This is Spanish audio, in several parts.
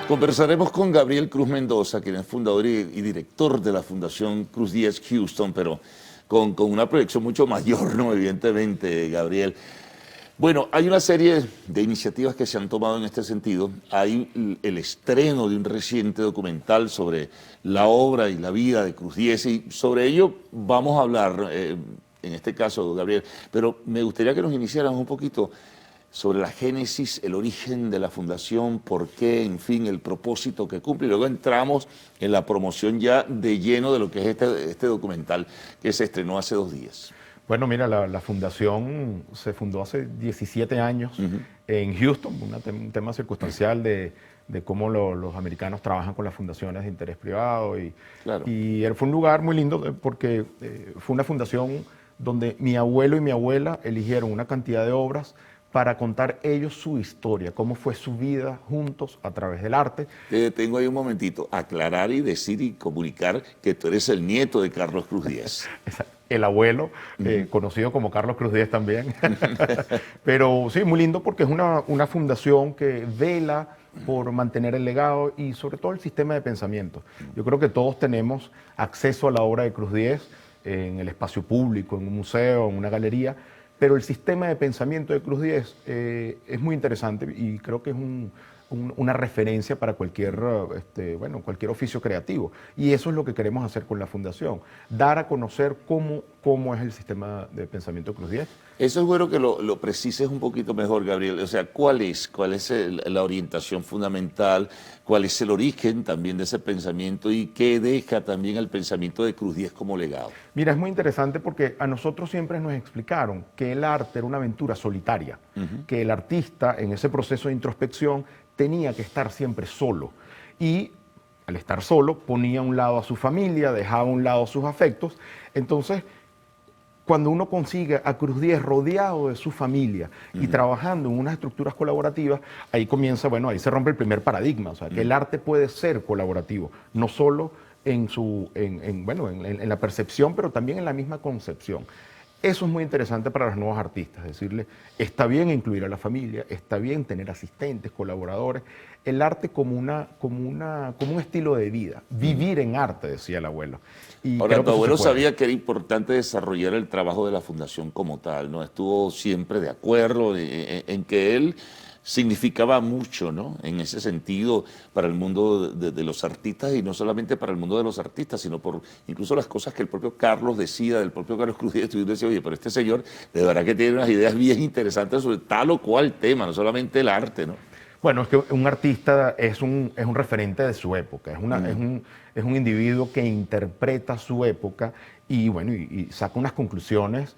Conversaremos con Gabriel Cruz Mendoza, quien es fundador y director de la Fundación Cruz Diez Houston, pero con una proyección mucho mayor, ¿no? Evidentemente, Gabriel. Bueno, hay una serie de iniciativas que se han tomado en este sentido. Hay el estreno de un reciente documental sobre la obra y la vida de Cruz Diez, y sobre ello vamos a hablar, en este caso, Gabriel, pero me gustaría que nos iniciáramos un poquito sobre la génesis, el origen de la fundación, por qué, en fin, el propósito que cumple. Y luego entramos en la promoción ya de lleno de lo que es este documental que se estrenó hace 2 días. Bueno, mira, la fundación se fundó hace 17 años en Houston, un tema circunstancial de cómo los americanos trabajan con las fundaciones de interés privado. Claro. Y fue un lugar muy lindo porque fue una fundación donde mi abuelo y mi abuela eligieron una cantidad de obras para contar ellos su historia, cómo fue su vida juntos a través del arte. Te detengo ahí un momentito, aclarar y decir y comunicar que tú eres el nieto de Carlos Cruz Diez. El abuelo, conocido como Carlos Cruz Diez también. Pero sí, muy lindo porque es una fundación que vela por mantener el legado y sobre todo el sistema de pensamiento. Yo creo que todos tenemos acceso a la obra de Cruz Diez en el espacio público, en un museo, en una galería, pero el sistema de pensamiento de Cruz Diez es muy interesante y creo que es una referencia para cualquier oficio creativo. Y eso es lo que queremos hacer con la Fundación, dar a conocer cómo es el sistema de pensamiento de Cruz Diez. Eso es bueno que lo precises un poquito mejor, Gabriel. O sea, ¿cuál es la orientación fundamental? ¿Cuál es el origen también de ese pensamiento? ¿Y qué deja también el pensamiento de Cruz Diez como legado? Mira, es muy interesante porque a nosotros siempre nos explicaron que el arte era una aventura solitaria, que el artista en ese proceso de introspección tenía que estar siempre solo y al estar solo ponía a un lado a su familia, dejaba a un lado sus afectos. Entonces, cuando uno consigue a Cruz Diez rodeado de su familia y trabajando en unas estructuras colaborativas, ahí comienza, bueno, ahí se rompe el primer paradigma, o sea, que el arte puede ser colaborativo, no solo en la percepción, pero también en la misma concepción. Eso es muy interesante para los nuevos artistas, decirle, está bien incluir a la familia, está bien tener asistentes, colaboradores, el arte como un estilo de vida, vivir en arte, decía el abuelo. Y ahora, tu abuelo sabía sabía que era importante desarrollar el trabajo de la fundación como tal, ¿no? Estuvo siempre de acuerdo en que él significaba mucho, ¿no? En ese sentido, para el mundo de los artistas, y no solamente para el mundo de los artistas, sino por incluso las cosas que el propio Carlos decía, del propio Carlos Cruz Diez. Tú decías, oye, pero este señor de verdad que tiene unas ideas bien interesantes sobre tal o cual tema, no solamente el arte, ¿no? Bueno, es que un artista es un referente de su época, es un individuo que interpreta su época y, bueno, y saca unas conclusiones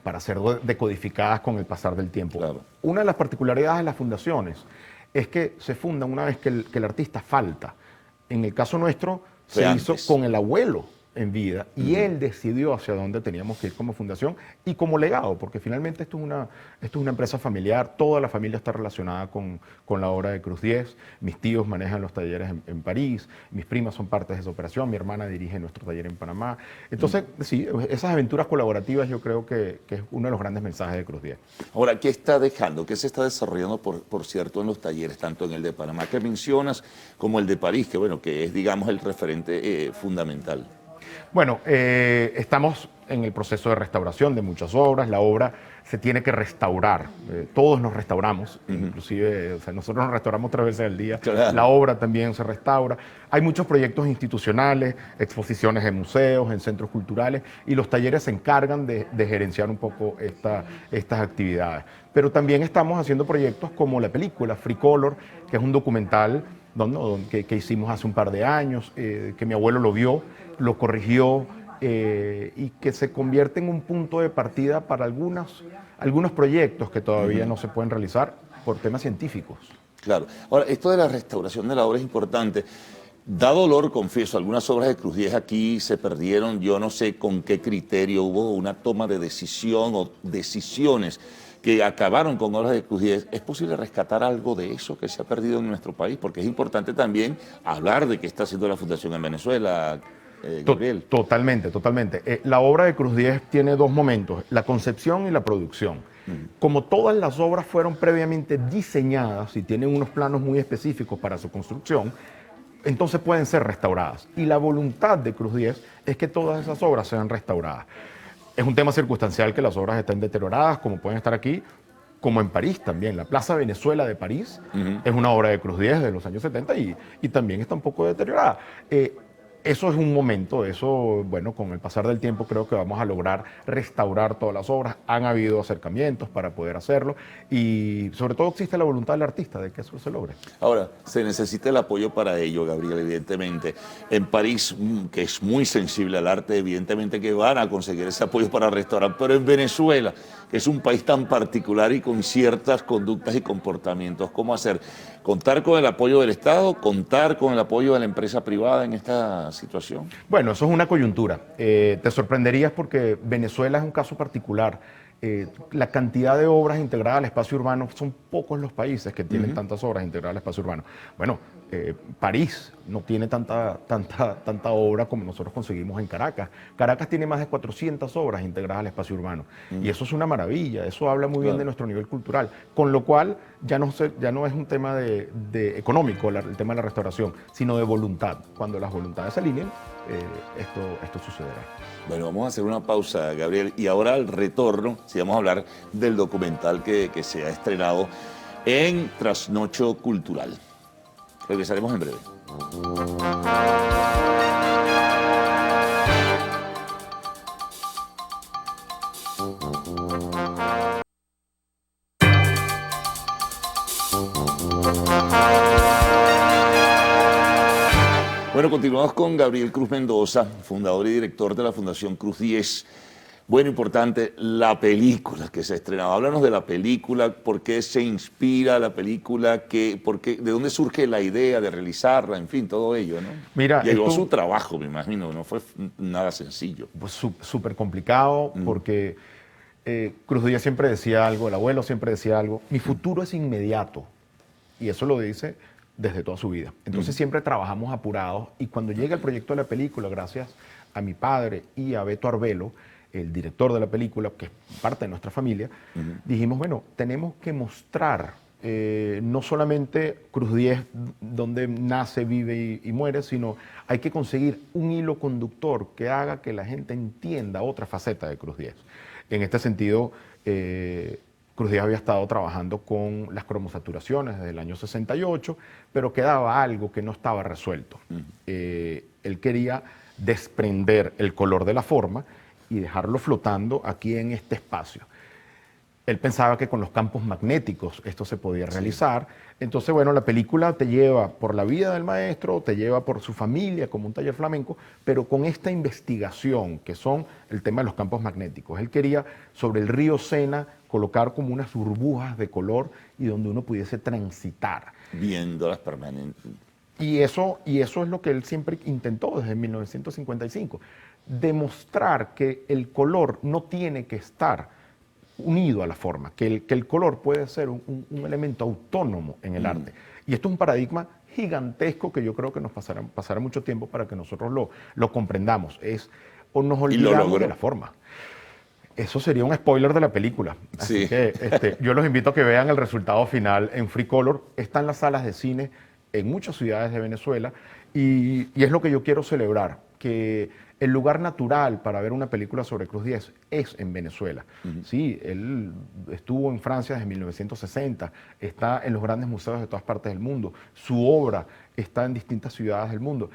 para ser decodificadas con el pasar del tiempo. Claro. Una de las particularidades de las fundaciones es que se fundan una vez que el artista falta. En el caso nuestro se hizo con el abuelo en vida y él decidió hacia dónde teníamos que ir como fundación y como legado, porque finalmente esto es una empresa familiar, toda la familia está relacionada con la obra de Cruz Diez, mis tíos manejan los talleres en París, mis primas son partes de esa operación, mi hermana dirige nuestro taller en Panamá. Entonces, sí, esas aventuras colaborativas yo creo que es uno de los grandes mensajes de Cruz Diez. Ahora, ¿qué está dejando? ¿Qué se está desarrollando, por cierto, en los talleres, tanto en el de Panamá que mencionas, como el de París, que es, digamos, el referente fundamental? Bueno, estamos en el proceso de restauración de muchas obras. La obra se tiene que restaurar. Todos nos restauramos, inclusive, o sea, nosotros nos restauramos 3 veces al día. Claro. La obra también se restaura. Hay muchos proyectos institucionales, exposiciones en museos, en centros culturales, y los talleres se encargan de gerenciar un poco estas actividades. Pero también estamos haciendo proyectos como la película Free Color, que es un documental que hicimos hace un par de años, que mi abuelo lo vio, lo corrigió y que se convierte en un punto de partida para algunos proyectos que todavía no se pueden realizar por temas científicos. Claro. Ahora, esto de la restauración de la obra es importante. Da dolor, confieso, algunas obras de Cruz Diez aquí se perdieron, yo no sé con qué criterio, hubo una toma de decisión o decisiones que acabaron con obras de Cruz Diez. ¿Es posible rescatar algo de eso que se ha perdido en nuestro país? Porque es importante también hablar de qué está haciendo la Fundación en Venezuela, Gabriel. Totalmente, totalmente. La obra de Cruz Diez tiene dos momentos, la concepción y la producción. Como todas las obras fueron previamente diseñadas y tienen unos planos muy específicos para su construcción, entonces pueden ser restauradas. Y la voluntad de Cruz Diez es que todas esas obras sean restauradas. Es un tema circunstancial que las obras estén deterioradas, como pueden estar aquí, como en París también. La Plaza Venezuela de París es una obra de Cruz Diez de los años 70 y también está un poco deteriorada. Eso es un momento, eso, bueno, con el pasar del tiempo creo que vamos a lograr restaurar todas las obras. Han habido acercamientos para poder hacerlo y sobre todo existe la voluntad del artista de que eso se logre. Ahora, se necesita el apoyo para ello, Gabriel, evidentemente. En París, que es muy sensible al arte, evidentemente que van a conseguir ese apoyo para restaurar, pero en Venezuela, que es un país tan particular y con ciertas conductas y comportamientos, ¿cómo hacer? ¿Contar con el apoyo del Estado? ¿Contar con el apoyo de la empresa privada en esta situación? Bueno, eso es una coyuntura. Te sorprenderías porque Venezuela es un caso particular. La cantidad de obras integradas al espacio urbano, son pocos los países que tienen tantas obras integradas al espacio urbano. Bueno, París no tiene tanta obra como nosotros conseguimos en Caracas. Caracas tiene más de 400 obras integradas al espacio urbano. Y eso es una maravilla, eso habla muy bien de nuestro nivel cultural. Con lo cual, ya no es un tema de económico el tema de la restauración, sino de voluntad. Cuando las voluntades se alineen, esto sucederá. Bueno, vamos a hacer una pausa, Gabriel, y ahora al retorno, si vamos a hablar del documental que se ha estrenado en Trasnocho Cultural. Regresaremos en breve. Bueno, continuamos con Gabriel Cruz Mendoza, fundador y director de la Fundación Cruz Diez. Bueno, importante, la película que se ha estrenado. Háblanos de la película, por qué se inspira la película, de dónde surge la idea de realizarla, en fin, todo ello, ¿no? Mira, llegó su trabajo, me imagino, no fue nada sencillo. Pues súper complicado porque Cruz Diez siempre decía algo, el abuelo siempre decía algo, mi futuro es inmediato. Y eso lo dice desde toda su vida. Entonces siempre trabajamos apurados y cuando llega el proyecto de la película, gracias a mi padre y a Beto Arbelo, el director de la película, que es parte de nuestra familia, dijimos, bueno, tenemos que mostrar no solamente Cruz Diez, donde nace, vive y muere, sino hay que conseguir un hilo conductor que haga que la gente entienda otra faceta de Cruz Diez. En este sentido, Cruz Diez había estado trabajando con las cromosaturaciones desde el año 68, pero quedaba algo que no estaba resuelto. Él quería desprender el color de la forma y dejarlo flotando aquí en este espacio. Él pensaba que con los campos magnéticos esto se podía realizar. Entonces, bueno, la película te lleva por la vida del maestro, te lleva por su familia como un taller flamenco, pero con esta investigación que son el tema de los campos magnéticos. Él quería sobre el río Sena colocar como unas burbujas de color y donde uno pudiese transitar. Viéndolas permanentes. Y eso es lo que él siempre intentó desde 1955. Demostrar que el color no tiene que estar unido a la forma, que el color puede ser un elemento autónomo en el arte. Y esto es un paradigma gigantesco que yo creo que nos pasará mucho tiempo para que nosotros lo comprendamos. O nos olvidamos de la forma. Eso sería un spoiler de la película. Así que yo los invito a que vean el resultado final en Free Color. Está en las salas de cine en muchas ciudades de Venezuela y es lo que yo quiero celebrar, que el lugar natural para ver una película sobre Cruz Diez es en Venezuela. Sí, él estuvo en Francia desde 1960, está en los grandes museos de todas partes del mundo, su obra está en distintas ciudades del mundo,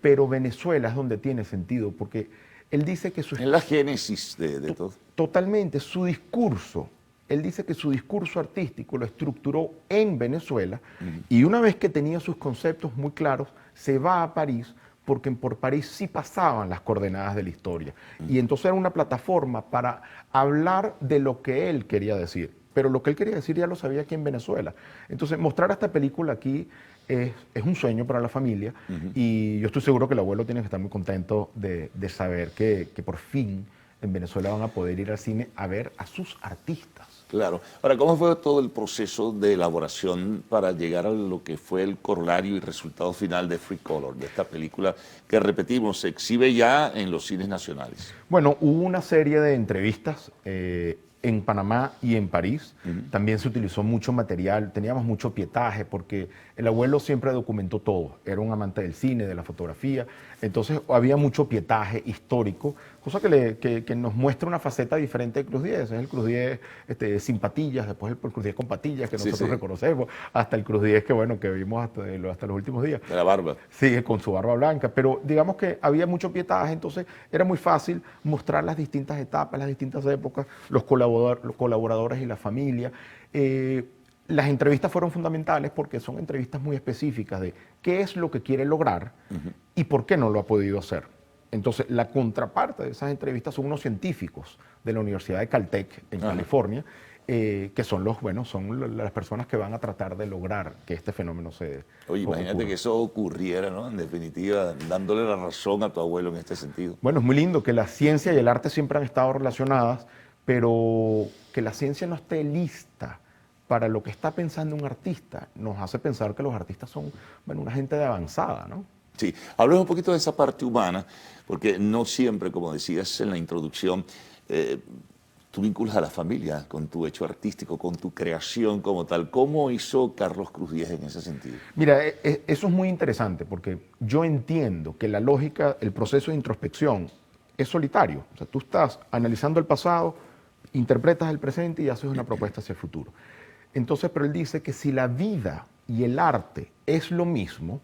pero Venezuela es donde tiene sentido, porque él dice que es la génesis de todo. Totalmente, su discurso. Él dice que su discurso artístico lo estructuró en Venezuela y una vez que tenía sus conceptos muy claros, se va a París porque por París sí pasaban las coordenadas de la historia. Y entonces era una plataforma para hablar de lo que él quería decir. Pero lo que él quería decir ya lo sabía aquí en Venezuela. Entonces mostrar esta película aquí es un sueño para la familia y yo estoy seguro que el abuelo tiene que estar muy contento de saber que por fin en Venezuela van a poder ir al cine a ver a sus artistas. Claro. Ahora, ¿cómo fue todo el proceso de elaboración para llegar a lo que fue el corolario y resultado final de Free Color, de esta película que, repetimos, se exhibe ya en los cines nacionales? Bueno, hubo una serie de entrevistas en Panamá y en París. También se utilizó mucho material, teníamos mucho pietaje porque el abuelo siempre documentó todo. Era un amante del cine, de la fotografía. Entonces había mucho pietaje histórico, cosa que nos muestra una faceta diferente de Cruz Diez. Es el Cruz Diez sin patillas, después el Cruz Diez con patillas que nosotros reconocemos, hasta el Cruz Diez que, bueno, que vimos hasta los últimos días. De la barba. Sí, con su barba blanca, pero digamos que había mucho pietaje, entonces era muy fácil mostrar las distintas etapas, las distintas épocas, los colaboradores y la familia. Las entrevistas fueron fundamentales porque son entrevistas muy específicas de qué es lo que quiere lograr y por qué no lo ha podido hacer. Entonces, la contraparte de esas entrevistas son unos científicos de la Universidad de Caltech en California, que son las personas que van a tratar de lograr que este fenómeno se Oye, imagínate ocurra. que eso ocurriera, ¿no? En definitiva, dándole la razón a tu abuelo en este sentido. Bueno, es muy lindo que la ciencia y el arte siempre han estado relacionadas, pero que la ciencia no esté lista para lo que está pensando un artista nos hace pensar que los artistas son, bueno, una gente de avanzada, ¿no? Sí, hablemos un poquito de esa parte humana, porque no siempre, como decías en la introducción, tú vinculas a la familia con tu hecho artístico, con tu creación como tal. ¿Cómo hizo Carlos Cruz Diez en ese sentido? Mira, eso es muy interesante porque yo entiendo que la lógica, el proceso de introspección es solitario. O sea, tú estás analizando el pasado, interpretas el presente y haces una propuesta hacia el futuro. Entonces, pero él dice que si la vida y el arte es lo mismo,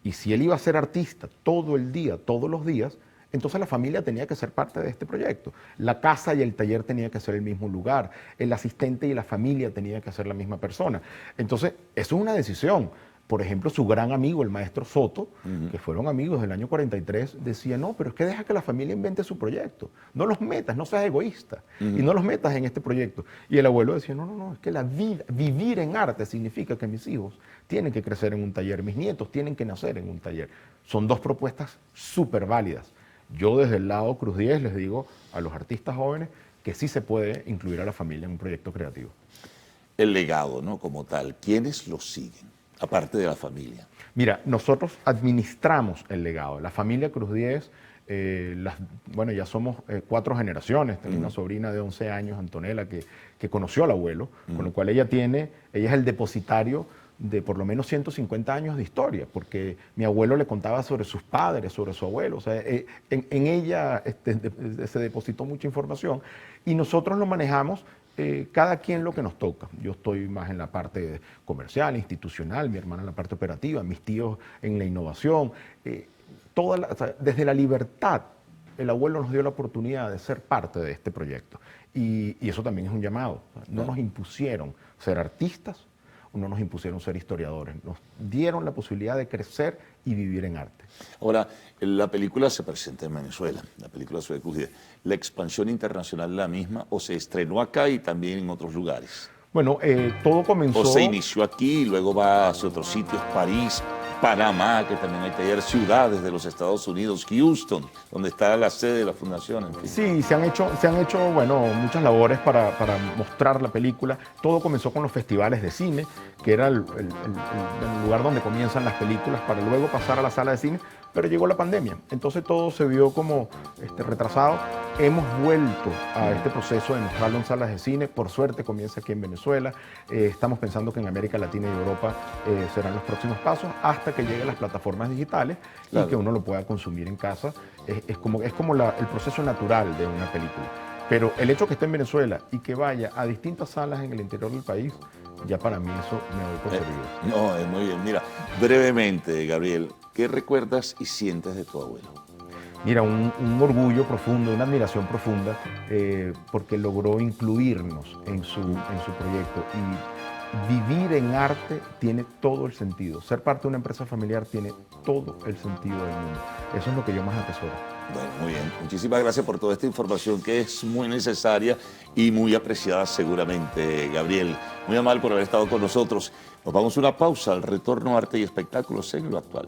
y si él iba a ser artista todo el día, todos los días, entonces la familia tenía que ser parte de este proyecto. La casa y el taller tenía que ser el mismo lugar. El asistente y la familia tenía que ser la misma persona. Entonces, eso es una decisión. Por ejemplo, su gran amigo, el maestro Soto, que fueron amigos del año 43, decía, no, pero es que deja que la familia invente su proyecto. No los metas, no seas egoísta. Y no los metas en este proyecto. Y el abuelo decía, no, es que la vida, vivir en arte significa que mis hijos tienen que crecer en un taller, mis nietos tienen que nacer en un taller. Son dos propuestas súper válidas. Yo desde el lado Cruz Diez les digo a los artistas jóvenes que sí se puede incluir a la familia en un proyecto creativo. El legado, ¿no? Como tal, ¿quiénes lo siguen? Aparte de la familia. Mira, nosotros administramos el legado. La familia Cruz Diez, bueno, ya somos 4 generaciones. Tengo una sobrina de 11 años, Antonella, que conoció al abuelo, con lo cual ella es el depositario de por lo menos 150 años de historia, porque mi abuelo le contaba sobre sus padres, sobre su abuelo, o sea, en ella se depositó mucha información y nosotros lo manejamos cada quien lo que nos toca. Yo estoy más en la parte comercial, institucional, mi hermana en la parte operativa, mis tíos en la innovación, o sea, desde la libertad, el abuelo nos dio la oportunidad de ser parte de este proyecto y eso también es un llamado. No nos impusieron ser artistas, no nos impusieron ser historiadores, nos dieron la posibilidad de crecer y vivir en arte. Ahora, la película se presenta en Venezuela, la película sobre Cruz Diez. ¿La expansión internacional es la misma o se estrenó acá y también en otros lugares? Bueno, todo comenzó... ¿O se inició aquí y luego va hacia otros sitios, París, Panamá, que también hay taller, ciudades de los Estados Unidos, Houston, donde está la sede de la fundación? En fin. Sí, se han hecho bueno, muchas labores para mostrar la película. Todo comenzó con los festivales de cine, que era el lugar donde comienzan las películas, para luego pasar a la sala de cine, pero llegó la pandemia. Entonces todo se vio como retrasado. Hemos vuelto a este proceso de mostrarlo en salas de cine. Por suerte comienza aquí en Venezuela. Estamos pensando que en América Latina y Europa serán los próximos pasos hasta que lleguen las plataformas digitales y que uno lo pueda consumir en casa. Es como el proceso natural de una película. Pero el hecho que esté en Venezuela y que vaya a distintas salas en el interior del país, ya para mí eso me doy por servido. No, es muy bien. Mira, brevemente, Gabriel, ¿qué recuerdas y sientes de tu abuelo? Mira, un orgullo profundo, una admiración profunda, porque logró incluirnos en su proyecto. Y vivir en arte tiene todo el sentido. Ser parte de una empresa familiar tiene todo el sentido del mundo. Eso es lo que yo más atesoro. Bueno, muy bien. Muchísimas gracias por toda esta información que es muy necesaria y muy apreciada seguramente, Gabriel. Muy amable por haber estado con nosotros. Nos vamos a una pausa. Al retorno, arte y espectáculos en lo actual.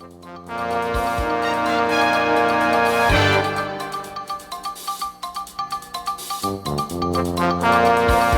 Chao.